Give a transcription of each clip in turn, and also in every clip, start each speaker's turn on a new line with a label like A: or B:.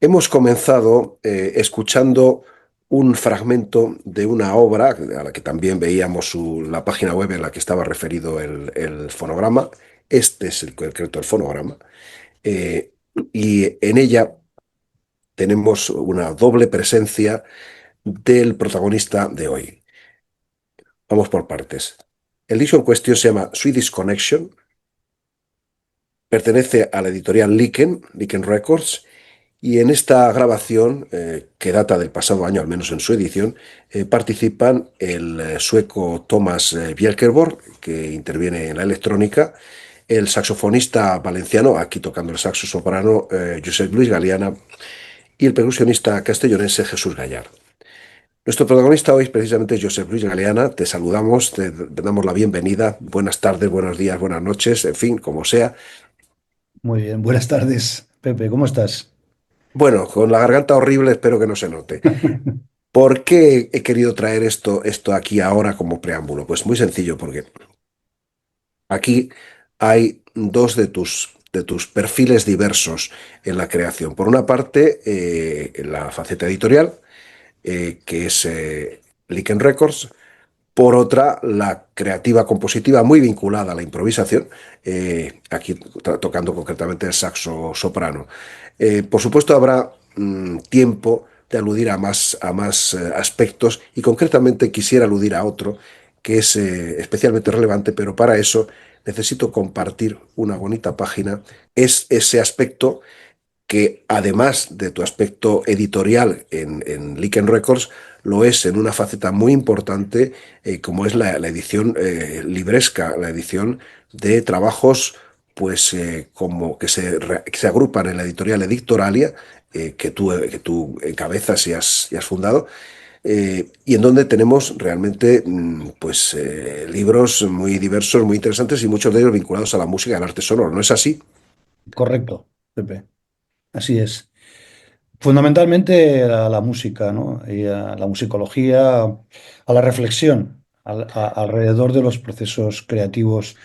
A: Hemos comenzado escuchando un fragmento de una obra a la que también veíamos la página web en la que estaba referido el fonograma. Este es el concreto del fonograma. eh, y en ella tenemos una doble presencia del protagonista de hoy. Vamos por partes. El disco en cuestión se llama Swedish Connection, pertenece a la editorial Liken Records. Y en esta grabación, que data del pasado año, al menos en su edición, participan el sueco Thomas Bjelkeborg, que interviene en la electrónica, el saxofonista valenciano, aquí tocando el saxo soprano, Josep Luis Galeana, y el percusionista castellonense Jesús Gallar. Nuestro protagonista hoy precisamente es Josep Luis Galeana. Te saludamos, te damos la bienvenida. Buenas tardes, buenos días, buenas noches, en fin, como sea.
B: Muy bien, buenas tardes, Pepe, ¿cómo estás?
A: Bueno, con la garganta horrible, espero que no se note. ¿Por qué he querido traer esto aquí ahora como preámbulo? Pues muy sencillo, porque aquí hay dos de tus perfiles diversos en la creación. Por una parte, en la faceta editorial, que es Liken Records. Por otra, la creativa compositiva muy vinculada a la improvisación, aquí tocando concretamente el saxo soprano. Por supuesto, habrá tiempo de aludir a más aspectos y concretamente quisiera aludir a otro que es especialmente relevante, pero para eso necesito compartir una bonita página. Es ese aspecto que además de tu aspecto editorial en Liken Records, lo es en una faceta muy importante, como es la edición libresca, la edición de trabajos pues como que se agrupan en la editorial Edictoralia, que tú encabezas y has fundado, y en donde tenemos realmente pues libros muy diversos, muy interesantes y muchos de ellos vinculados a la música y al arte sonoro. ¿No es así?
B: Correcto, Pepe, así es. Fundamentalmente a la música, ¿no? Y a la musicología, a la reflexión alrededor de los procesos creativos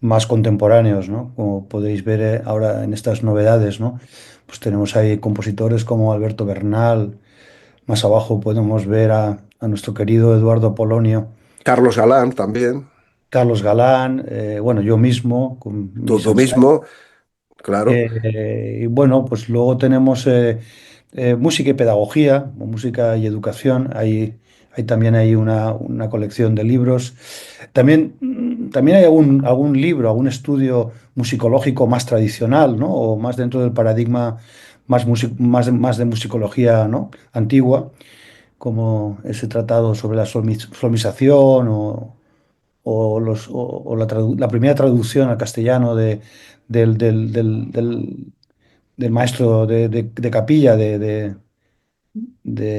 B: más contemporáneos, ¿no? Como podéis ver ahora en estas novedades, ¿no? Pues tenemos ahí compositores como Alberto Bernal, más abajo podemos ver a nuestro querido Eduardo Polonio,
A: Carlos Galán también.
B: Carlos Galán, bueno, yo mismo, con mis
A: Tú
B: ensayos.
A: mismo, claro.
B: Y bueno, pues luego tenemos música y pedagogía, o música y educación. Hay también hay una colección de libros. También hay algún libro, algún estudio musicológico más tradicional, ¿no? O más dentro del paradigma más de musicología, ¿no? Antigua, como ese tratado sobre la solmización o la primera traducción al castellano del maestro de capilla de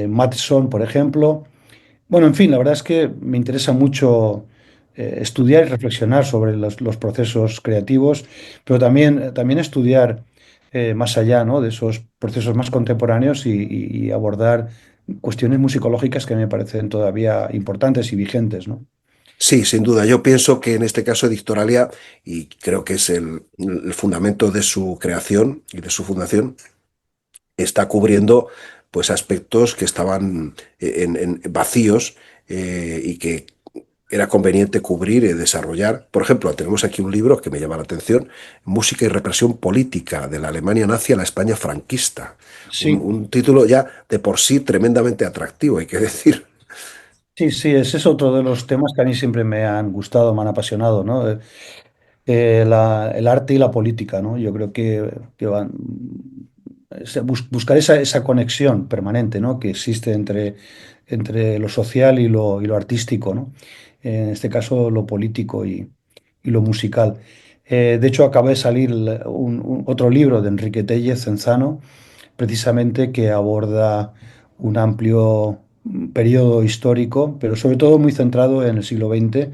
B: Matson, por ejemplo. Bueno, en fin, la verdad es que me interesa mucho estudiar y reflexionar sobre los procesos creativos, pero también estudiar más allá, ¿no? De esos procesos más contemporáneos y abordar cuestiones musicológicas que me parecen todavía importantes y vigentes, ¿no?
A: Sí, sin duda. Yo pienso que en este caso Edictoralia, y creo que es el fundamento de su creación y de su fundación, está cubriendo pues aspectos que estaban en vacíos, y que era conveniente cubrir y desarrollar. Por ejemplo, tenemos aquí un libro que me llama la atención, Música y represión política, de la Alemania nazi a la España franquista. Un,
B: Sí,
A: un título ya de por sí tremendamente atractivo, hay que decir.
B: sí, sí, ese es otro de los temas que a mí siempre me han gustado, me han apasionado, ¿no? El arte y la política, ¿no? Yo creo que buscar esa conexión permanente, ¿no? Que existe entre lo social y lo artístico, ¿no? En este caso, lo político y lo musical. De hecho, acaba de salir otro libro de Enrique Tellez Zenzano, precisamente que aborda un amplio periodo histórico, pero sobre todo muy centrado en el siglo XX,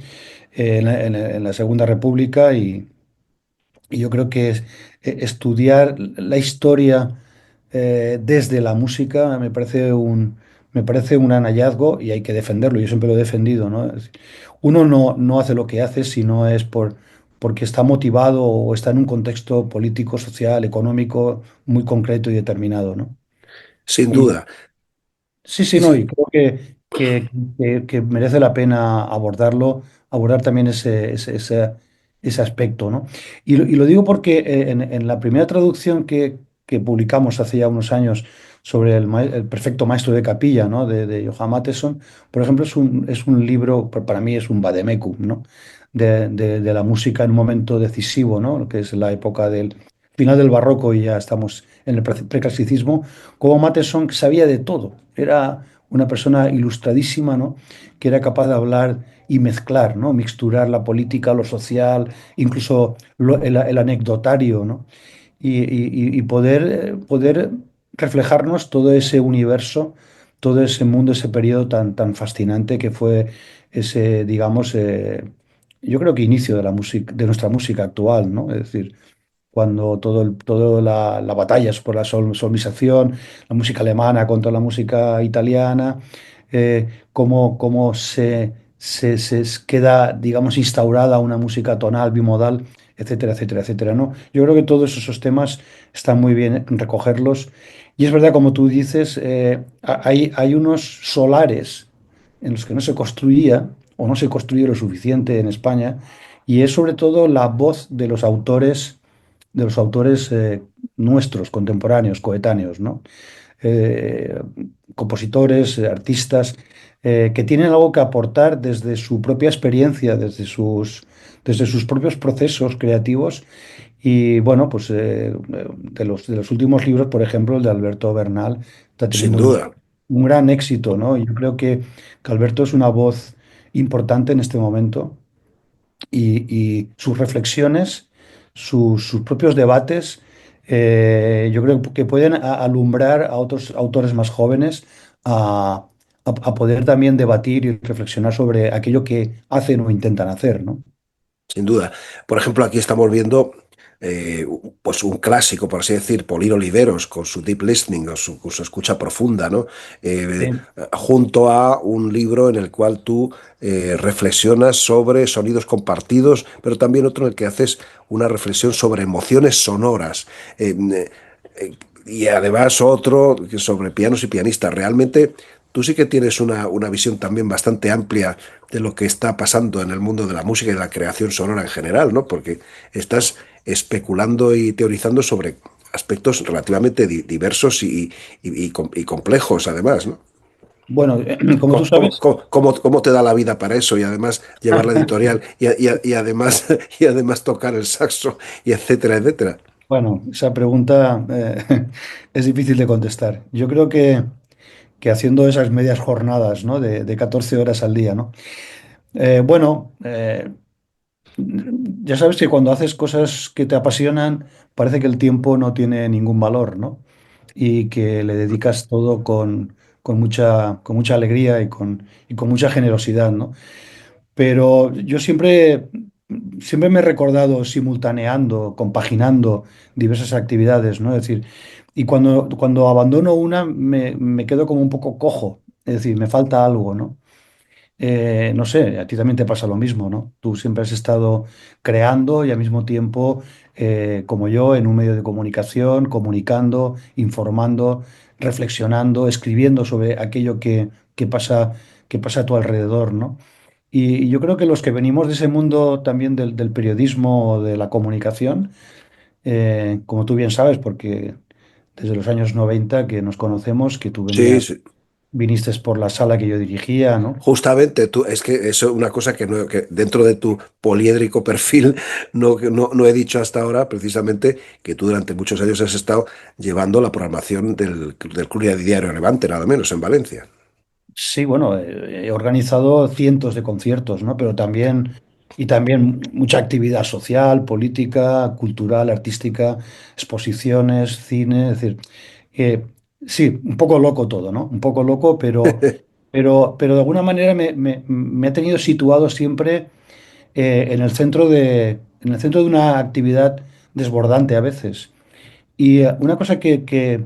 B: en la Segunda República y yo creo que estudiar la historia desde la música me parece un gran hallazgo y hay que defenderlo. Yo siempre lo he defendido, ¿no? Es decir, uno no hace lo que hace si no es porque está motivado o está en un contexto político, social, económico muy concreto y determinado, ¿no?
A: sin duda.
B: Sí, sí,
A: Sí,
B: no, y
A: sí,
B: creo que merece la pena abordarlo, abordar también ese aspecto, ¿no? Y lo digo porque en la primera traducción que publicamos hace ya unos años sobre el perfecto maestro de capilla, ¿no? De Johann Mattheson, por ejemplo, es un libro, para mí es un vademecum, ¿no? De la música en un momento decisivo, ¿no? Lo que es la época del final del barroco y ya estamos en el preclasicismo, como Matheson sabía de todo. Era una persona ilustradísima, ¿no? Que era capaz de hablar y mezclar, ¿no? Mixturar la política, lo social, incluso el anecdotario, ¿no? Y poder reflejarnos todo ese universo, todo ese mundo, ese periodo tan fascinante que fue ese, digamos, yo creo que inicio de la música, de nuestra música actual, ¿no? Es decir, cuando todo la batalla es por la solmización, la música alemana contra la música italiana, cómo se queda, digamos, instaurada una música tonal, bimodal, etcétera, etcétera, etcétera, ¿no? Yo creo que todos esos temas están muy bien recogerlos. Y es verdad, como tú dices, hay unos solares en los que no se construía o no se construye lo suficiente en España, y es sobre todo la voz de los autores nuestros, contemporáneos, coetáneos, ¿no? Eh, Compositores, artistas, que tienen algo que aportar desde su propia experiencia, desde sus propios procesos creativos. Y bueno, pues de los últimos libros, por ejemplo, el de Alberto Bernal está
A: sin
B: teniendo un,
A: duda.
B: un gran éxito, ¿no? Yo creo que Alberto es una voz importante en este momento, y sus reflexiones, sus propios debates, yo creo que pueden alumbrar a otros autores más jóvenes a poder también debatir y reflexionar sobre aquello que hacen o intentan hacer, ¿no?
A: Sin duda. Por ejemplo, aquí estamos viendo pues un clásico, por así decir, Paulino Oliveros, con su deep listening, o con su escucha profunda, ¿no?
B: Sí.
A: Junto a un libro en el cual tú reflexionas sobre sonidos compartidos, pero también otro en el que haces una reflexión sobre emociones sonoras. Y además otro sobre pianos y pianistas. Realmente tú sí que tienes una visión también bastante amplia de lo que está pasando en el mundo de la música y de la creación sonora en general, ¿no? Porque estás especulando y teorizando sobre aspectos relativamente diversos y complejos, además, ¿no?
B: Bueno, como tú
A: ¿Cómo, cómo,
B: sabes,
A: cómo te da la vida para eso? Y además llevar la editorial y además, y además tocar el saxo y etcétera, etcétera.
B: bueno, esa pregunta es difícil de contestar. Yo creo que haciendo esas medias jornadas, ¿no? de 14 horas al día, ¿no? Bueno, ya sabes que cuando haces cosas que te apasionan, parece que el tiempo no tiene ningún valor, ¿no? Y que le dedicas todo con mucha alegría y con mucha generosidad, ¿no? Pero yo siempre me he recordado simultaneando, compaginando diversas actividades, ¿no? Es decir, y cuando abandono una, me quedo como un poco cojo, es decir, me falta algo, ¿no? No sé, a ti también te pasa lo mismo, ¿no? Tú siempre has estado creando y al mismo tiempo, como yo, en un medio de comunicación, comunicando, informando, reflexionando, escribiendo sobre aquello que pasa a tu alrededor, ¿no? Y yo creo que los que venimos de ese mundo también del periodismo o de la comunicación, como tú bien sabes, porque desde los años 90 que nos conocemos, que tú
A: Sí, sí.
B: viniste por la sala que yo dirigía, ¿no?
A: Justamente, tú, es que eso es una cosa que, no, que dentro de tu poliédrico perfil no he dicho hasta ahora, precisamente, que tú durante muchos años has estado llevando la programación del Club Diario Levante, nada menos, en Valencia.
B: Sí, bueno, he organizado cientos de conciertos, ¿no? Pero también mucha actividad social, política, cultural, artística, exposiciones, cine, es decir, eh, sí, un poco loco todo, ¿no? Un poco loco, pero de alguna manera me ha tenido situado siempre en el centro de una actividad desbordante a veces. Y una cosa que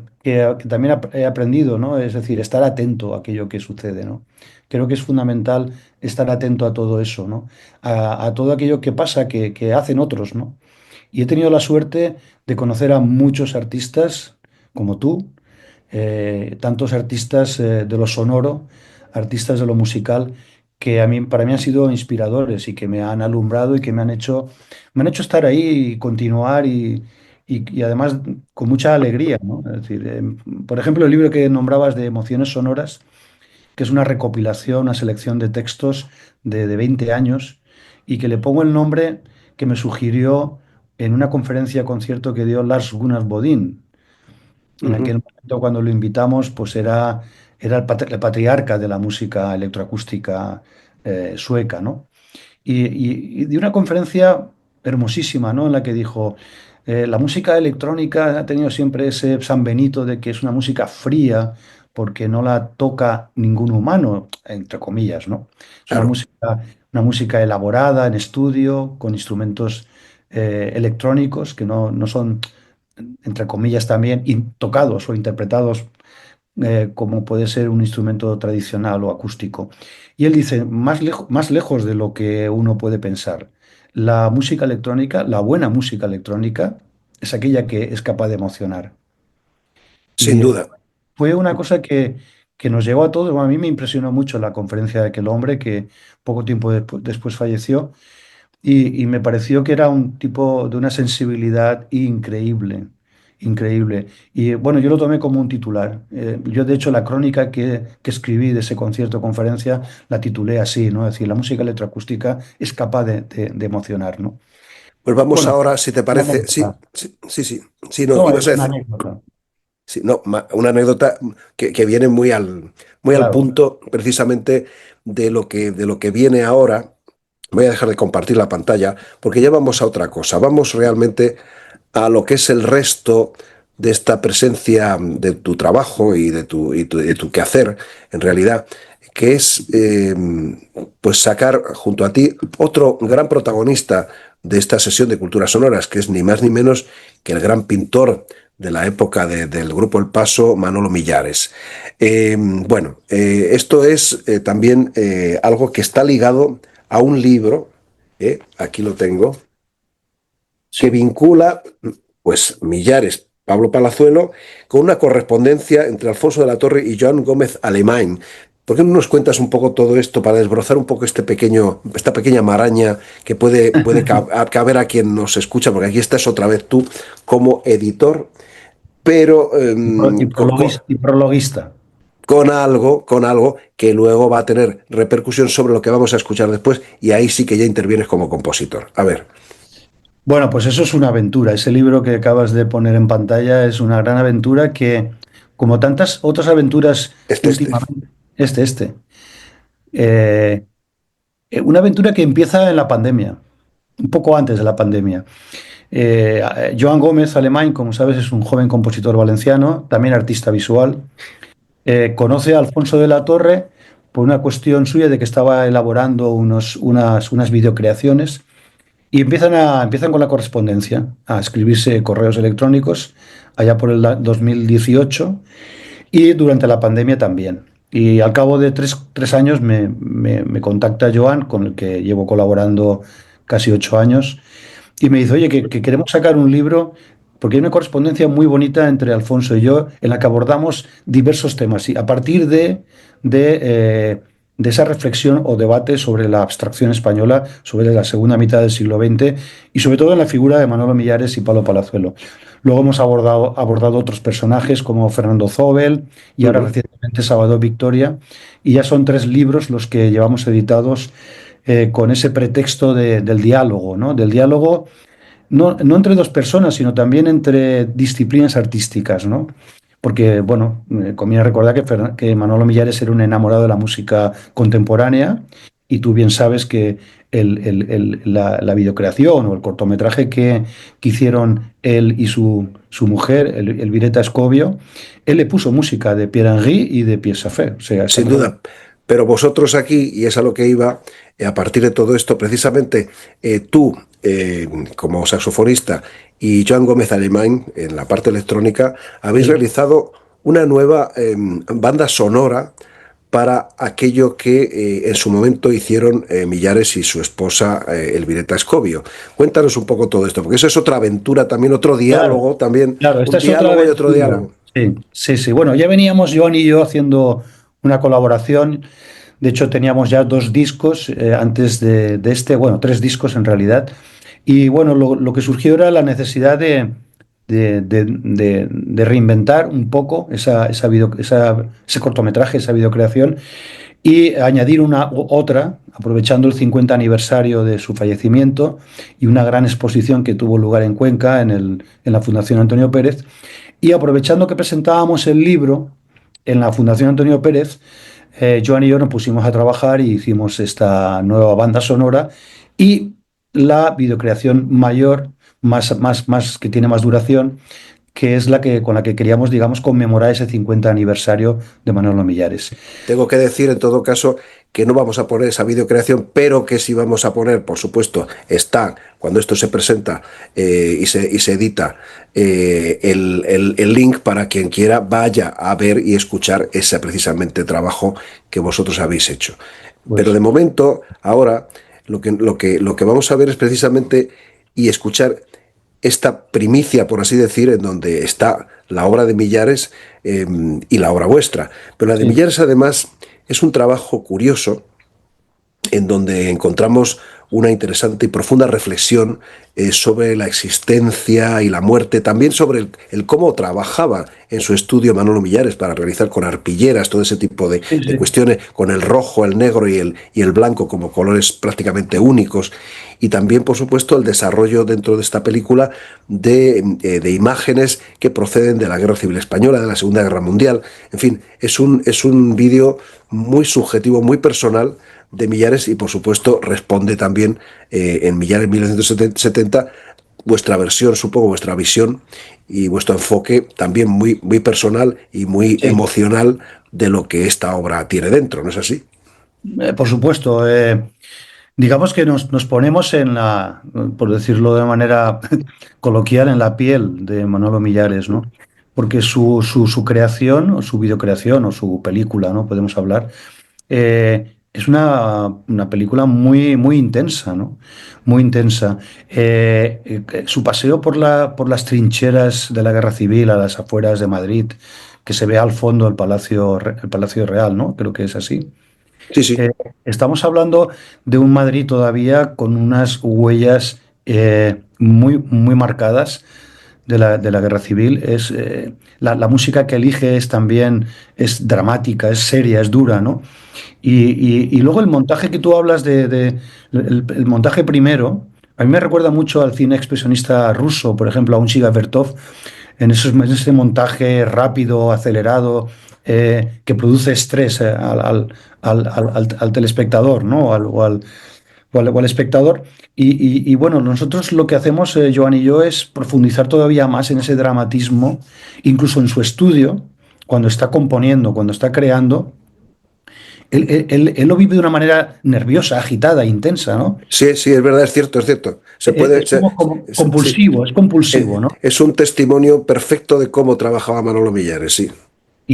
B: también he aprendido, ¿no? Es decir, estar atento a aquello que sucede, ¿no? Creo que es fundamental estar atento a todo eso, ¿no? A todo aquello que pasa, que hacen otros, ¿no? Y he tenido la suerte de conocer a muchos artistas como tú, tantos artistas de lo sonoro, artistas de lo musical, que para mí han sido inspiradores y que me han alumbrado y que me han hecho estar ahí y continuar y además con mucha alegría, ¿no? Es decir, por ejemplo, el libro que nombrabas de Emociones Sonoras, que es una recopilación, una selección de textos de 20 años y que le pongo el nombre que me sugirió en una conferencia concierto que dio Lars Gunnar Bodin. En aquel
A: Ujú.
B: momento, cuando lo invitamos, pues era el patriarca de la música electroacústica sueca, ¿no? Y de una conferencia hermosísima, ¿no? En la que dijo, la música electrónica ha tenido siempre ese San Benito de que es una música fría porque no la toca ningún humano, entre comillas, ¿no? Es
A: Claro.
B: una música elaborada en estudio, con instrumentos electrónicos que no son, entre comillas, también tocados o interpretados como puede ser un instrumento tradicional o acústico. Y él dice, más lejos de lo que uno puede pensar, la música electrónica, la buena música electrónica, es aquella que es capaz de emocionar.
A: Sin
B: Y
A: duda.
B: fue una cosa que nos llegó a todos. Bueno, a mí me impresionó mucho la conferencia de aquel hombre que poco tiempo después falleció. Y me pareció que era un tipo de una sensibilidad increíble, increíble. Y bueno, yo lo tomé como un titular. Yo, de hecho, la crónica que escribí de ese concierto conferencia la titulé así, ¿no? Es decir, la música electroacústica es capaz de emocionar, ¿no?
A: Pues vamos
B: Bueno,
A: ahora, si te
B: una
A: parece. Sí,
B: anécdota.
A: sí, sí, sí. Sí, no,
B: No,
A: ibas
B: es
A: a
B: una
A: decir.
B: anécdota.
A: Sí, no, una anécdota que viene muy al
B: Claro.
A: punto precisamente de lo que viene ahora. Voy a dejar de compartir la pantalla porque ya vamos a otra cosa. Vamos realmente a lo que es el resto de esta presencia de tu trabajo y de tu quehacer, en realidad, que es pues sacar junto a ti otro gran protagonista de esta sesión de Culturas Sonoras, que es ni más ni menos que el gran pintor de la época del Grupo El Paso, Manolo Millares. Bueno, esto es también algo que está ligado a un libro, aquí lo tengo, que
B: Sí.
A: vincula, pues, Millares, Pablo Palazuelo, con una correspondencia entre Alfonso de la Torre y Joan Gómez Alemán. ¿Por qué no nos cuentas un poco todo esto para desbrozar un poco esta pequeña maraña que puede caber a quien nos escucha? Porque aquí estás otra vez tú como editor, pero
B: Y prologuista.
A: con algo que luego va a tener repercusión sobre lo que vamos a escuchar después, y ahí sí que ya intervienes como compositor. A ver,
B: Bueno, pues eso es una aventura. Ese libro que acabas de poner en pantalla es una gran aventura que, como tantas otras aventuras
A: este.
B: últimamente, este, eh, una aventura que empieza en la pandemia, un poco antes de la pandemia. Joan Gómez Alemán, como sabes, es un joven compositor valenciano, también artista visual. Conoce a Alfonso de la Torre por una cuestión suya de que estaba elaborando unas videocreaciones. Y empiezan con la correspondencia, a escribirse correos electrónicos allá por el 2018 y durante la pandemia también. Y al cabo de tres años me contacta Joan, con el que llevo colaborando casi 8 años, y me dice, oye, que queremos sacar un libro, porque hay una correspondencia muy bonita entre Alfonso y yo, en la que abordamos diversos temas, y a partir de, eh, de esa reflexión o debate sobre la abstracción española, sobre la segunda mitad del siglo XX, y sobre todo en la figura de Manolo Millares y Pablo Palazuelo. Luego hemos abordado otros personajes como Fernando Zobel y ahora
A: Ujú.
B: recientemente Salvador Victoria, y ya son 3 libros los que llevamos editados con ese pretexto del diálogo, ¿no? Del diálogo no entre dos personas, sino también entre disciplinas artísticas, ¿no? Porque, bueno, conviene recordar que Manolo Millares era un enamorado de la música contemporánea y tú bien sabes que la videocreación o el cortometraje que hicieron él y su mujer, Elvireta Escobio, él le puso música de Pierre Henry y de Pierre Safé. O sea,
A: Sin
B: estamos hablando.
A: duda. Pero vosotros aquí, y es a lo que iba, a partir de todo esto, precisamente tú, como saxofonista, y Joan Gómez Alemán, en la parte electrónica, habéis
B: Sí.
A: realizado una nueva banda sonora para aquello que en su momento hicieron Millares y su esposa Elvireta Escobio. Cuéntanos un poco todo esto, porque eso es otra aventura también, otro
B: Claro,
A: diálogo también,
B: claro, esta
A: un
B: es otra
A: diálogo y otro
B: aventura.
A: diálogo.
B: Sí, sí, sí. Bueno, ya veníamos Joan y yo haciendo una colaboración. De hecho, teníamos ya dos discos antes de este, bueno, tres discos en realidad. Y bueno, lo que surgió era la necesidad de reinventar un poco ese cortometraje, esa videocreación, y añadir otra, aprovechando el 50 aniversario de su fallecimiento y una gran exposición que tuvo lugar en Cuenca, en la Fundación Antonio Pérez. Y aprovechando que presentábamos el libro en la Fundación Antonio Pérez, Joan y yo nos pusimos a trabajar y hicimos esta nueva banda sonora y la videocreación mayor, que tiene más duración, que es con la que queríamos, digamos, conmemorar ese 50 aniversario de Manolo Millares.
A: Tengo que decir, en todo caso, que no vamos a poner esa videocreación, pero que sí vamos a poner, por supuesto, está, cuando esto se presenta y se edita, el link para quien quiera vaya a ver y escuchar ese precisamente trabajo que vosotros habéis hecho. Pero
B: Pues
A: de momento, ahora, lo que vamos a ver es precisamente y escuchar esta primicia, por así decir, en donde está la obra de Millares y la obra vuestra. Pero la de
B: sí,
A: Millares, además, es un trabajo curioso en donde encontramos una interesante y profunda reflexión sobre la existencia y la muerte, también sobre el cómo trabajaba en su estudio Manolo Millares para realizar con arpilleras todo ese tipo
B: sí,
A: de
B: sí,
A: cuestiones, con el rojo, el negro y el blanco como colores prácticamente únicos, y también, por supuesto, el desarrollo dentro de esta película de imágenes que proceden de la Guerra Civil Española, de la Segunda Guerra Mundial. En fin, es un vídeo muy subjetivo, muy personal de Millares y por supuesto responde también en Millares 1970 vuestra versión, supongo, vuestra visión y vuestro enfoque también muy, muy personal y muy
B: sí.
A: emocional de lo que esta obra tiene dentro, ¿no es así?
B: Por supuesto. Digamos que nos ponemos por decirlo de manera coloquial, en la piel de Manolo Millares, ¿no? Porque su creación, o su videocreación, o su película, ¿no? Podemos hablar, es una película muy, muy intensa, ¿no? Muy intensa. Su paseo por las trincheras de la Guerra Civil a las afueras de Madrid, que se ve al fondo el Palacio Real, ¿no? Creo que es así.
A: Sí, sí.
B: Eh, Estamos hablando de un Madrid todavía con unas huellas muy, muy marcadas de la guerra civil. La música que elige es dramática, es seria, es dura, ¿no? Y luego el montaje que tú hablas el montaje primero, a mí me recuerda mucho al cine expresionista ruso, por ejemplo, a un Shiga Vertov, en ese montaje rápido, acelerado, que produce estrés al telespectador, ¿no? O al espectador. Y bueno, nosotros lo que hacemos, Joan y yo, es profundizar todavía más en ese dramatismo, incluso en su estudio, cuando está componiendo, cuando está creando. Él lo vive de una manera nerviosa, agitada, intensa, ¿no?
A: Sí, sí, es verdad, es cierto, es cierto. Se puede,
B: Es como
A: sí.
B: compulsivo, es compulsivo, ¿no?
A: Es un testimonio perfecto de cómo trabajaba Manolo Millares, sí.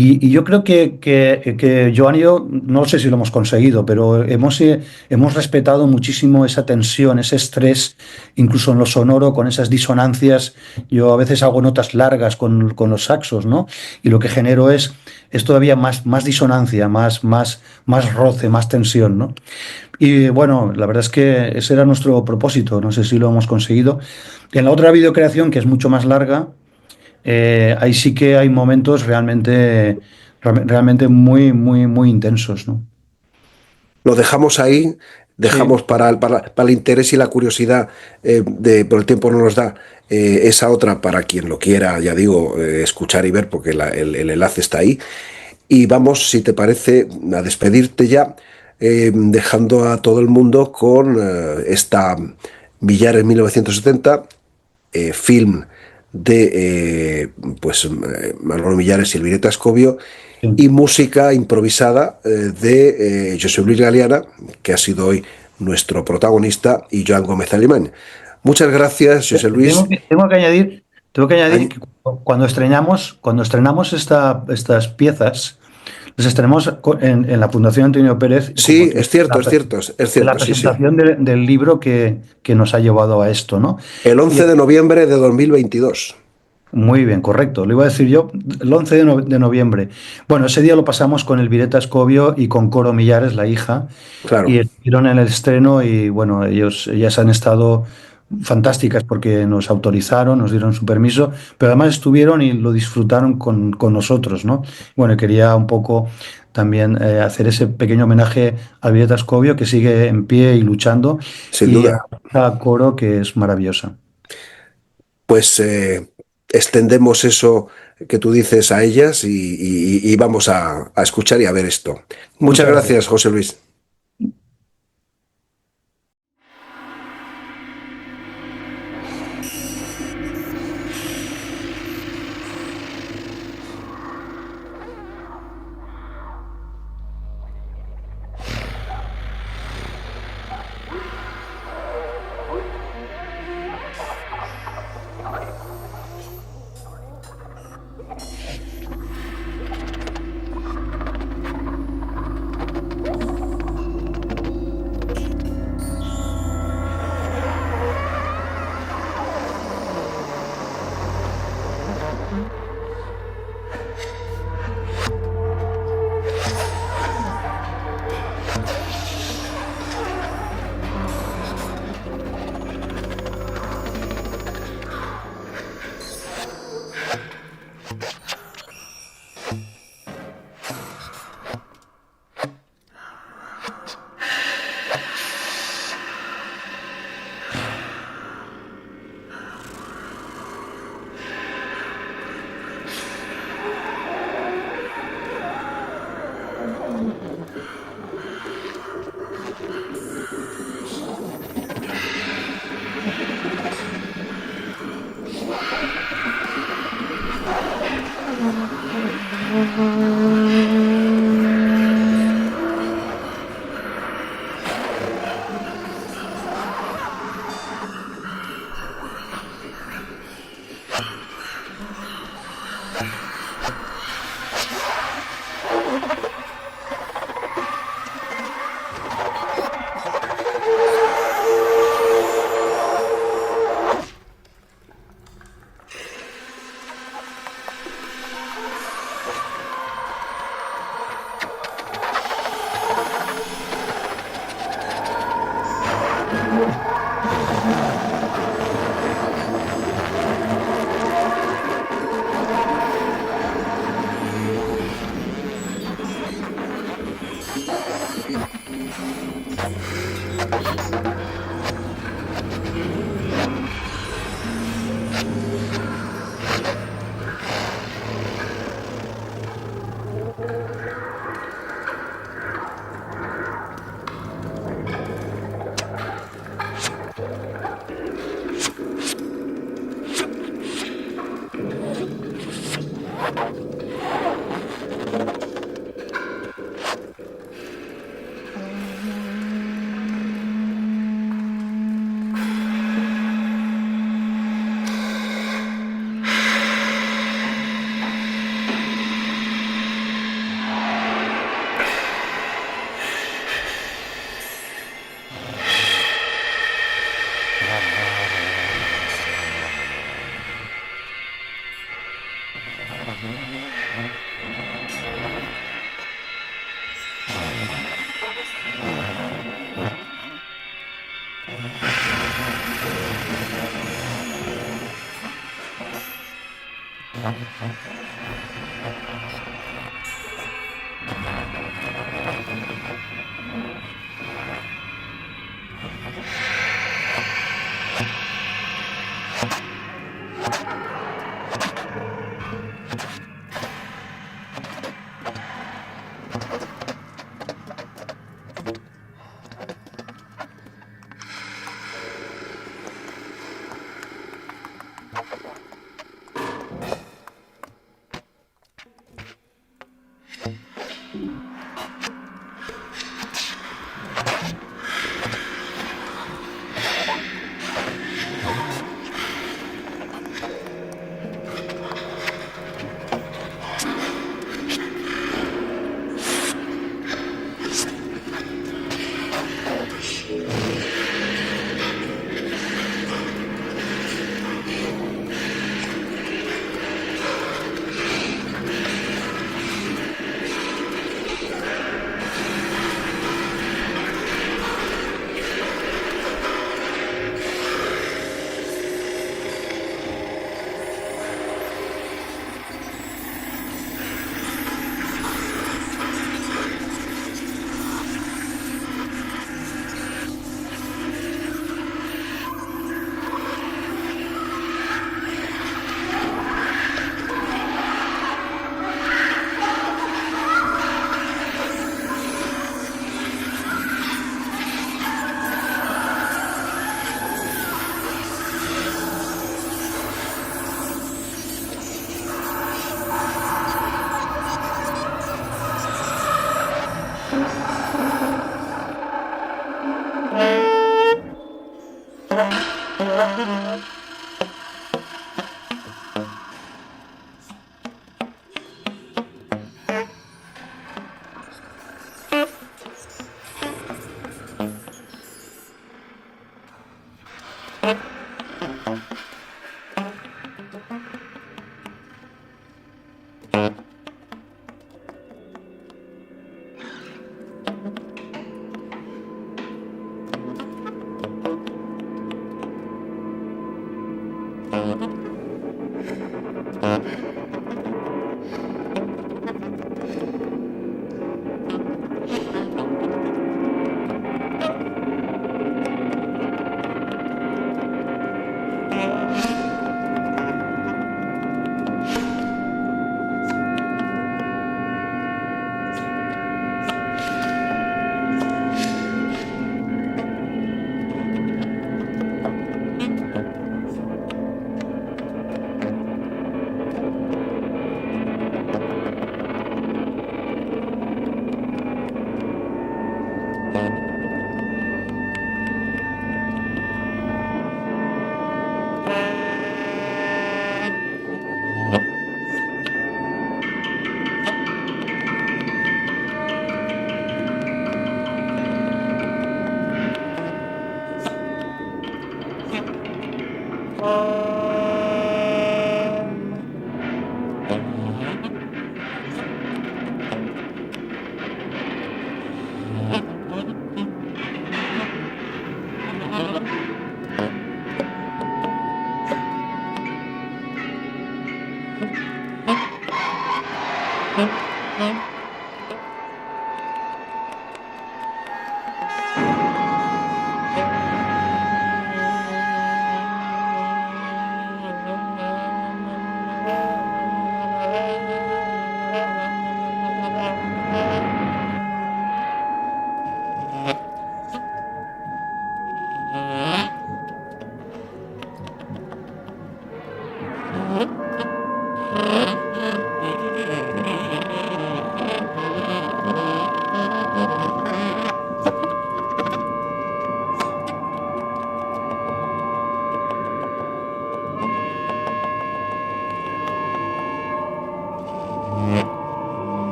B: Y yo creo que Joan y yo, no sé si lo hemos conseguido, pero hemos respetado muchísimo esa tensión, ese estrés, incluso en lo sonoro, con esas disonancias. Yo a veces hago notas largas con los saxos, ¿no? Y lo que genero es todavía más disonancia, más roce, más tensión, ¿no? Y bueno, la verdad es que ese era nuestro propósito, no sé si lo hemos conseguido. En la otra videocreación, que es mucho más larga, ahí sí que hay momentos realmente muy, muy, muy intensos, ¿no?
A: Lo dejamos ahí,
B: Sí,
A: dejamos para el interés y la curiosidad, pero el tiempo no nos da, esa otra para quien lo quiera, ya digo, escuchar y ver, porque el enlace está ahí. Y vamos, si te parece, a despedirte ya, dejando a todo el mundo con esta Millares 1970, film de Manolo Millares y Elvireta Escobio,
B: sí.
A: y música improvisada José Luis Galeana, que ha sido hoy nuestro protagonista, y Joan Gómez Alemán. Muchas gracias, José Luis.
B: Tengo que añadir que cuando estrenamos estas piezas, las estrenamos en la Fundación Antonio Pérez con
A: Sí,
B: motivo
A: es cierto,
B: de
A: es cierto, es
B: de la
A: cierto, sí, sí.
B: presentación del libro que nos ha llevado a esto, ¿no?
A: El
B: Y
A: 11 de noviembre de 2022.
B: Muy bien, correcto. Lo iba a decir yo, el 11 de noviembre. Bueno, ese día lo pasamos con el Violeta Escobio y con Coro Millares, la hija, y
A: Claro,
B: estuvieron en el estreno y bueno, ellas han estado fantásticas porque nos autorizaron, nos dieron su permiso, pero además estuvieron y lo disfrutaron con nosotros, ¿no? Bueno, quería un poco también hacer ese pequeño homenaje al Violeta Escobio que sigue en pie y luchando
A: sin
B: y
A: duda.
B: a Coro que es maravillosa.
A: Pues extendemos eso que tú dices a ellas y vamos a escuchar y a ver esto. Muchas
B: Muchas gracias.
A: gracias, José Luis.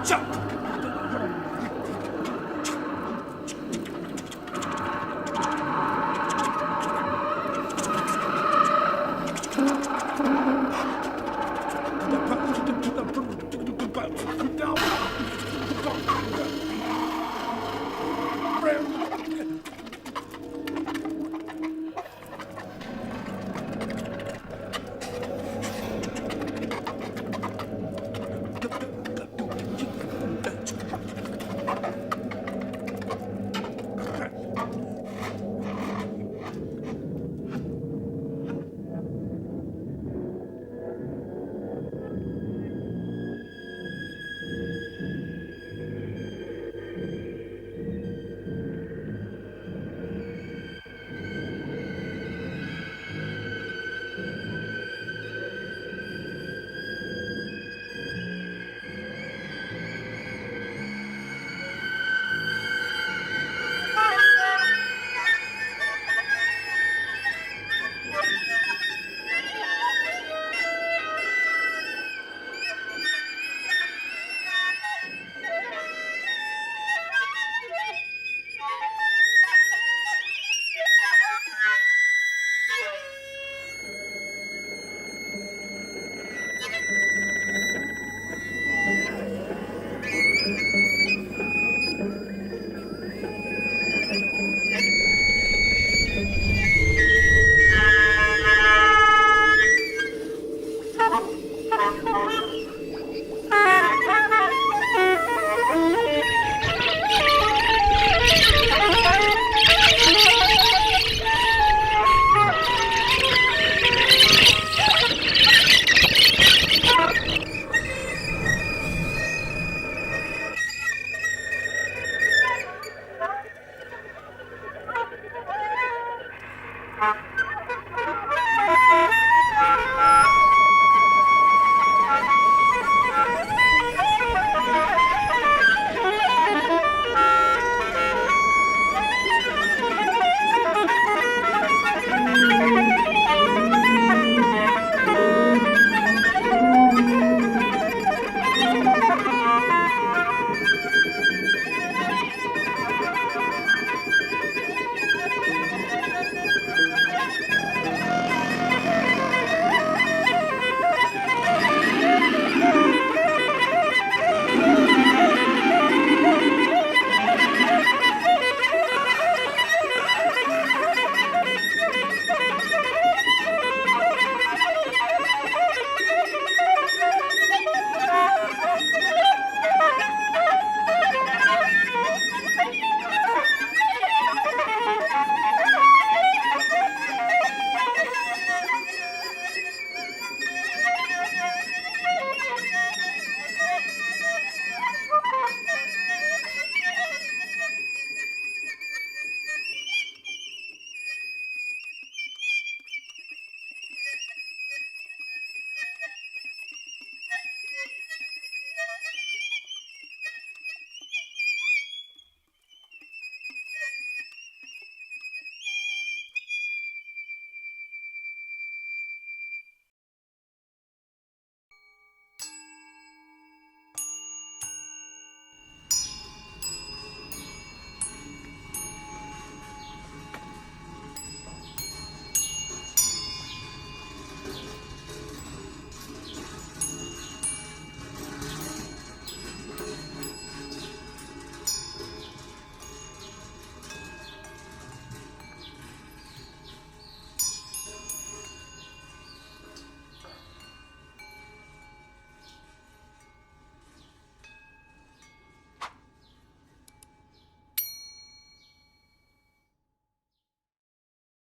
C: Jump!